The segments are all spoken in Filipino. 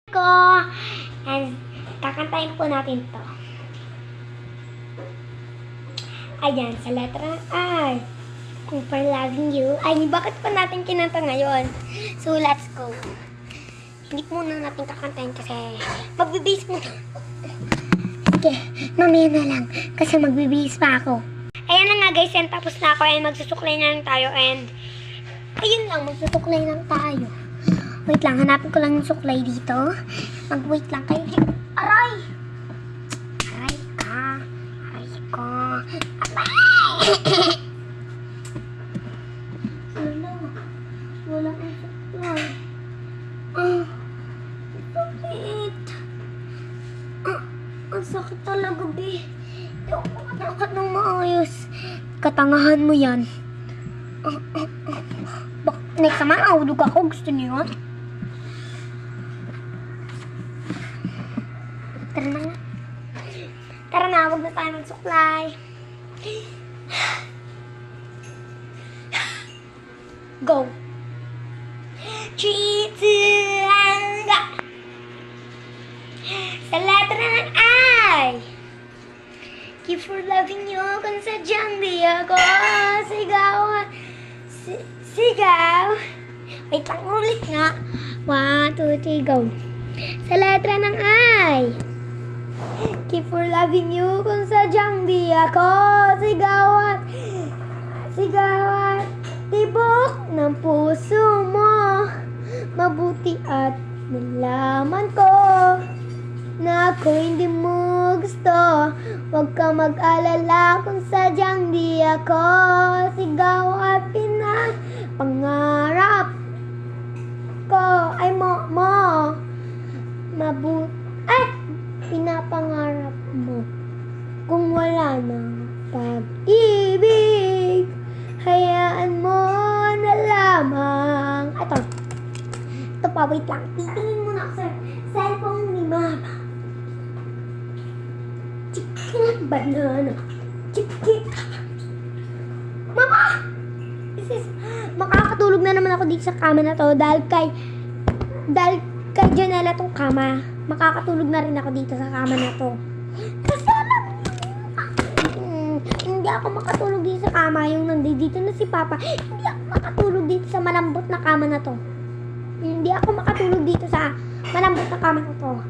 ko. And kakantayin po natin to. Ayan, sa letra ng I. Kung for loving you. Ay, bakit pa natin kinanta ngayon? So, let's go. Hindi muna natin kakantayin kasi magbibihis muna. Sige, mamaya na lang kasi magbibihis pa ako. Ayan na nga guys, and tapos na ako and magsusuklay na lang tayo and ayun lang, magsusuklay lang tayo. Wait lang, hanapin ko lang yung suklay dito. Mag-wait lang kayo. Aray! Aray ka. Aray ko. Aray! Wala akong suklay. Sakit. Ang sakit talaga, be. Hindi ako makatakot ng maayos. Katangahan mo yan. Next naman, ahulog ako. Gusto niyo yun? Tara na nga. Tara na, huwag na tayo magsuklay. Go! 3, 2, 1, go! Sa letra ng I. Keep for loving you kung sadyang di ako sigaw. Sigaw. Wait lang, ulit nga. 1, 2, 3, go. Sa letra ng I. Keep for loving you kung sadyang di ako sigaw. Sigaw. Tibok ng puso mo. Mabuti at nalaman ko na ako hindi mo gusto. Huwag ka mag-alala kung sadyang di ako sigaw at pinapangarap ko. Ay mo pinapangarap mo. Kung wala nang pag-ibig, hayaan mo na lamang. Ito pa, wait lang. Titingin muna ako sa cellphone ni Mama. Chicken banana. Chicken. Mama! Makakatulog na naman ako dito sa kama na to dahil kay Janela tong kama. Makakatulog na rin ako dito sa kama na to. Kasi alam hindi ako makatulog dito sa kama. Yung nandito na si Papa, hindi ako makatulog dito sa malambot na kama na to. Hindi ako makatulog dito sa malambot na kama na to.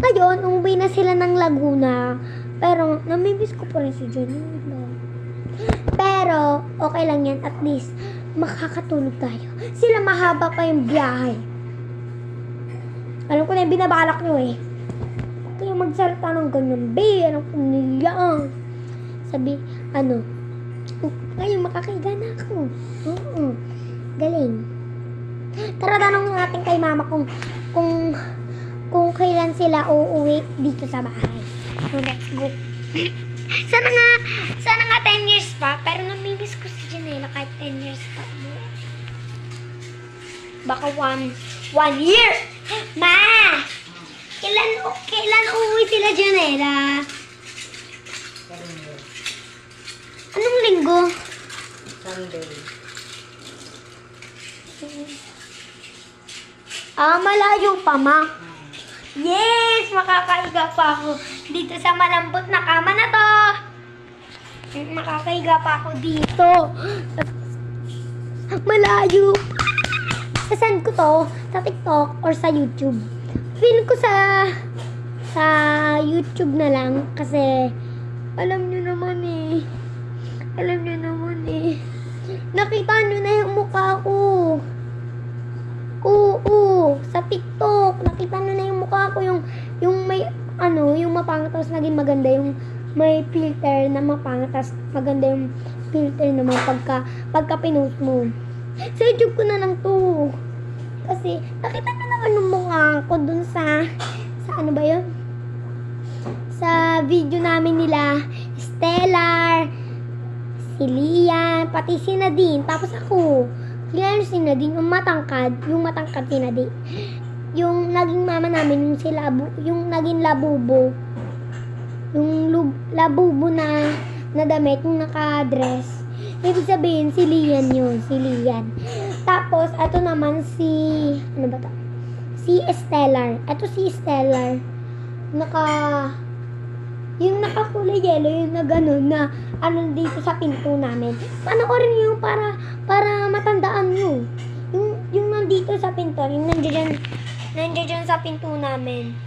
Ngayon, umuwi na sila ng Laguna. Pero, namimiss ko pa rin si Janela. Pero, okay lang yan. At least, makakatulog tayo. Sila mahaba pa yung biyahe. Alam ko na yung binabalak nyo eh. Huwag kayong magsalita ng ganyan, be. Alam ko nila. Sabi, ngayon makakahiga na ako. Galing. Tara, tanong natin kay Mama kung kailan sila uuwi dito sa bahay. So, let's go. Sana nga 10 years pa, pero namimiss ko si Janela kahit 10 years pa. Baka 1 year! Ma! Kailan uuwi sila, Janela? Anong linggo? Sunday. Malayo pa, Ma. Yes! Makakaiga pa ako dito sa malambot na kama na to. Makakaiga pa ako dito. Malayo. Sasend ko to sa TikTok or sa YouTube. Feel ko sa YouTube na lang kasi alam nyo naman eh. Nakita nyo na yung mukha ko. Oo, sa TikTok. Nakita nyo na yung mukha ko. Yung may, yung mapangit tapos naging maganda. Yung may filter na mapangit tapos maganda yung filter naman pagka pinost mo. Sa YouTube ko na lang to. Kasi, nakita nyo naman yung mukha ko dun sa ano ba yun? Sa video namin nila, Stellar, si Lian, pati si Nadine, tapos ako. Lian, si Nadine, yung matangkad si Nadine. Yung naging mama namin, yung naging labubo. Yung labubo na damit, yung naka-dress. Ibig sabihin, si Lian yun. Si Lian. Tapos, ato naman si... Ano ba to? Si Stellar. Ito si Stellar. Yung nakakulay yellow, yung na gano'n na ano dito sa pinto namin. Panoorin niyo para matandaan niyo. Yung nandito sa pinto, yung nandiyan sa pinto namin.